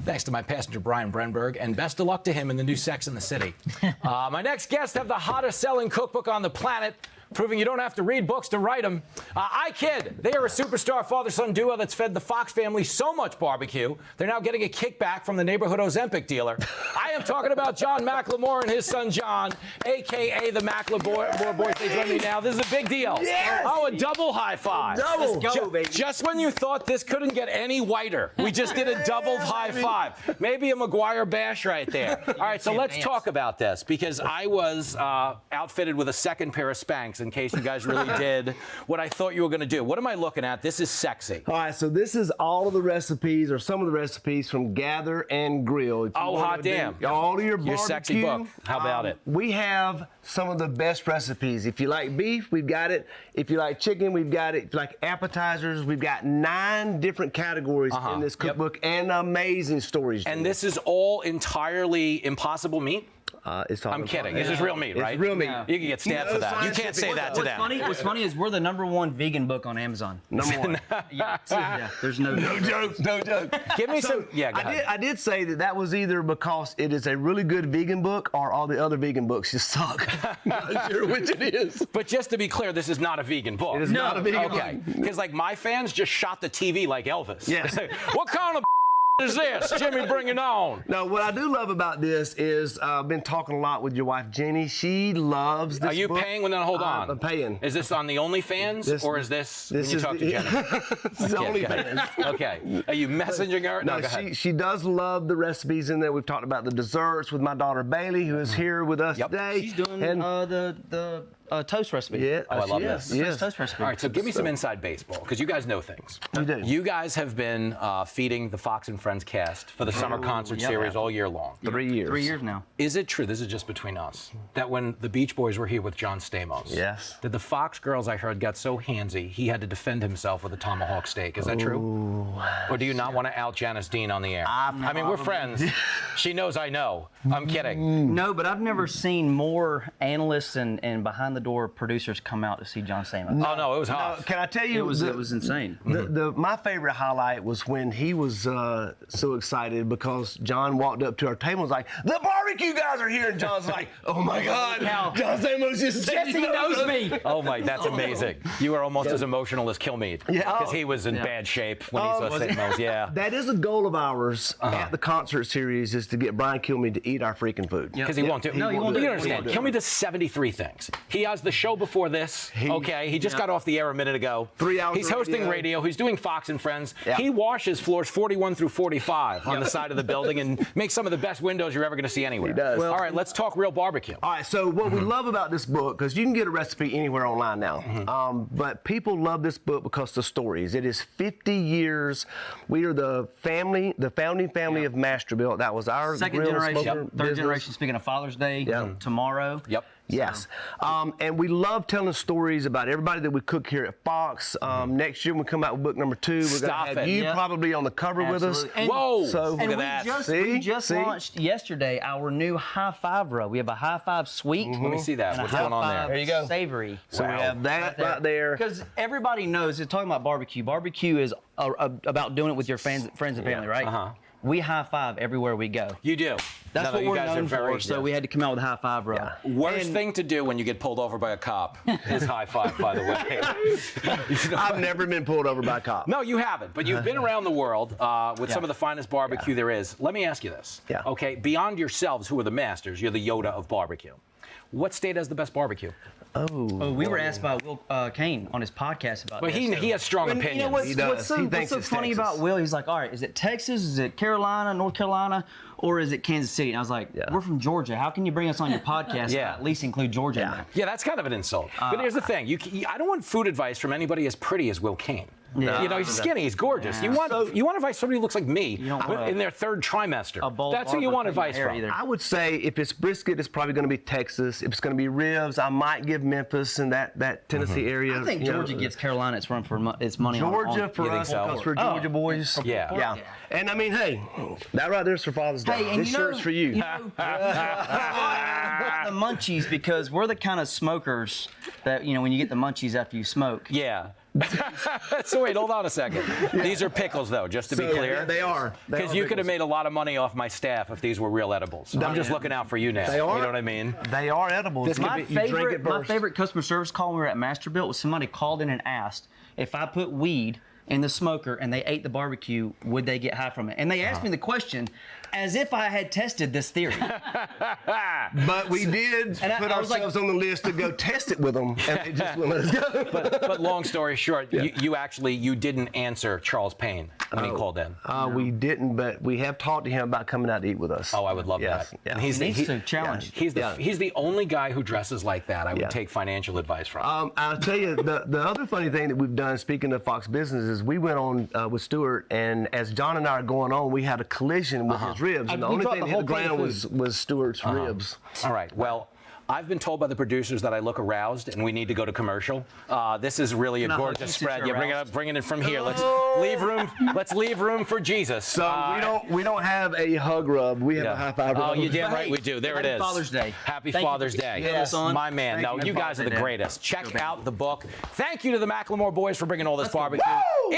Thanks to my passenger, Brian Brenberg, and best of luck to him in the new Sex and the City. My next guests have the hottest selling cookbook on the planet, proving you don't have to read books to write them. iKid, they are a superstar father-son duo that's fed the Fox family so much barbecue, they're now getting a kickback from the neighborhood Ozempic dealer. I am talking about John McLemore and his son John, a.k.a. the McLemore Boys. They join me now. This is a big deal. Yes! Oh, a double high five. Double. Let's go, baby. Just when you thought this couldn't get any whiter, we just did a double high five. Maybe a McGuire bash right there. All right, so let's talk about this, because I was outfitted with a second pair of Spanx in case you guys really did what I thought you were going to do. What am I looking at? This is sexy. All right, so this is all of the recipes, or some of the recipes from Gather and Grill. Oh, hot damn. All of your barbecue. Your sexy book. How about it? We have some of the best recipes. If you like beef, we've got it. If you like chicken, we've got it. If you like appetizers, we've got 9 different categories in this cookbook, and amazing stories. And this is all entirely impossible meat? I'm kidding. This is real meat, right? It's real meat. You can get stabbed for that. You can't say that to them. What's funny is we're the #1 vegan book on Amazon. #1. Yeah, there's no joke, no joke. Give me some. Yeah, go ahead. I did say that was either because it is a really good vegan book or all the other vegan books just suck. Not sure which it is. But just to be clear, this is not a vegan book. It is not a vegan book. Okay. Because like my fans just shot the TV like Elvis. Yes. What kind of is this? Jimmy, bring it on. No, what I do love about this is I've been talking a lot with your wife, Jenny. She loves this Are you book. paying? Well, then hold on. I'm paying. Is this on the OnlyFans, or is this when you talk to Jenny? This is OnlyFans. Okay. Are you messaging her? No, go ahead. she does love the recipes in there. We've talked about the desserts with my daughter Bailey, who is here with us today. She's doing the toast recipe. Yeah. Oh, I love this. Yes. Toast recipe. All right, so give me some inside baseball, because you guys know things. We do. You guys have been feeding the Fox and Friends cast for the summer concert series all year long. 3 years. 3 years now. Is it true, this is just between us, that when the Beach Boys were here with John Stamos, that the Fox girls, I heard, got so handsy, he had to defend himself with a tomahawk steak? Is that true? Or do you not want to out Janice Dean on the air? I mean, we're friends. She knows I know. I'm kidding. No, but I've never seen more analysts and behind-the-door producers come out to see John Stamos. Oh, no, it was hot. Can I tell you? It was insane. My favorite highlight was when he was so excited because John walked up to our table and was like, "The barbecue guys are here," and John's like, "Oh my God, John Stamos just said Jesse knows me." Oh my, that's amazing. You are almost as emotional as Killmeat. Because he was in bad shape when he saw Stamos. Yeah. That is a goal of ours at the concert series, is to get Brian Kilmeade to eat our freaking food. Because he won't do it. No, he won't do it. You understand, Kilmeade does 73 things. He has the show before this. He just got off the air a minute ago. 3 hours. He's hosting radio. He's doing Fox and Friends. He washes floors 41 through 45 on the side of the building and makes some of the best windows you're ever going to see anywhere. He does. All right, let's talk real barbecue. All right, so what we love about this book, because you can get a recipe anywhere online now, but people love this book because the stories. It is 50 years. We are the founding family of Masterbuilt. That was our Second grill generation, smoker third business. generation. Speaking of Father's Day, tomorrow. Yep. Yes. And we love telling stories about everybody that we cook here at Fox. Next year, when we come out with book number 2, we're going to have you probably on the cover with us. And, Whoa! So, look at that. We just launched yesterday our new high five row. We have a high five sweet. Let me see that. And What's a going on high there? five There you go. Savory. So we have that right there. Because everybody knows, it's talking about barbecue. Barbecue is about doing it with your friends and family, right? We high five everywhere we go. You do. That's what we're known for, so we had to come out with a high five row. Worst thing to do when you get pulled over by a cop is high five, by the way. I've never been pulled over by a cop. No, you haven't, but you've been around the world with some of the finest barbecue there is. Let me ask you this. Okay, beyond yourselves, who are the masters, you're the Yoda of barbecue. What state has the best barbecue? Oh, we were asked by Will Kane on his podcast about this. But he has strong opinions. You know what's so funny about Will? He's like, all right, is it Texas? Is it Carolina, North Carolina, or is it Kansas City? And I was like, we're from Georgia. How can you bring us on your podcast and at least include Georgia in there? Yeah, that's kind of an insult. But here's the thing. I don't want food advice from anybody as pretty as Will Kane. You know, he's skinny, he's gorgeous. You want advice from somebody who looks like me in their 3rd trimester. That's who you want advice from. Either. I would say if it's brisket, it's probably going to be Texas. If it's going to be ribs, I might give Memphis and that Tennessee area. I think Georgia gives Carolina its run for its money. Georgia for us, because we're Georgia boys. Yeah. And I mean, hey, that right there's for Father's Day. Hey, and this shirt's for you. The munchies, because we're the kind of smokers that, when you get the munchies after you smoke. Yeah. So wait, hold on a second. These are pickles, though, just to be clear. Yeah, they are. Because you could have made a lot of money off my staff if these were real edibles. I'm just looking out for you now. They are. You know what I mean? They are edibles. My favorite customer service call when we were at Masterbuilt was somebody called in and asked if I put weed in the smoker and they ate the barbecue, would they get high from it? And they asked me the question as if I had tested this theory. But we did put ourselves on the list to go test it with them, and they just wouldn't let us go. But long story short, you didn't answer Charles Payne when he called in. We didn't, but we have talked to him about coming out to eat with us. Oh, I would love that. Yeah. And He needs to challenge. He's the only guy who dresses like that I would take financial advice from. I'll tell you, the other funny thing that we've done, speaking of Fox Business, is we went on with Stuart, and as John and I are going on, we had a collision with his ribs, and the only thing that hit the ground was Stuart's ribs. All right, well, I've been told by the producers that I look aroused, and we need to go to commercial. This is really a gorgeous spread. Yeah, bring it from here. Let's leave room. Let's leave room for Jesus. So we don't have a hug rub. We have a high five rub. Oh, you damn right we do. There it is. Happy Father's Day. Happy Father's Day. Yes. My man. No, you guys are the greatest. Check out the book. Thank you to the McLemore Boys for bringing all this barbecue.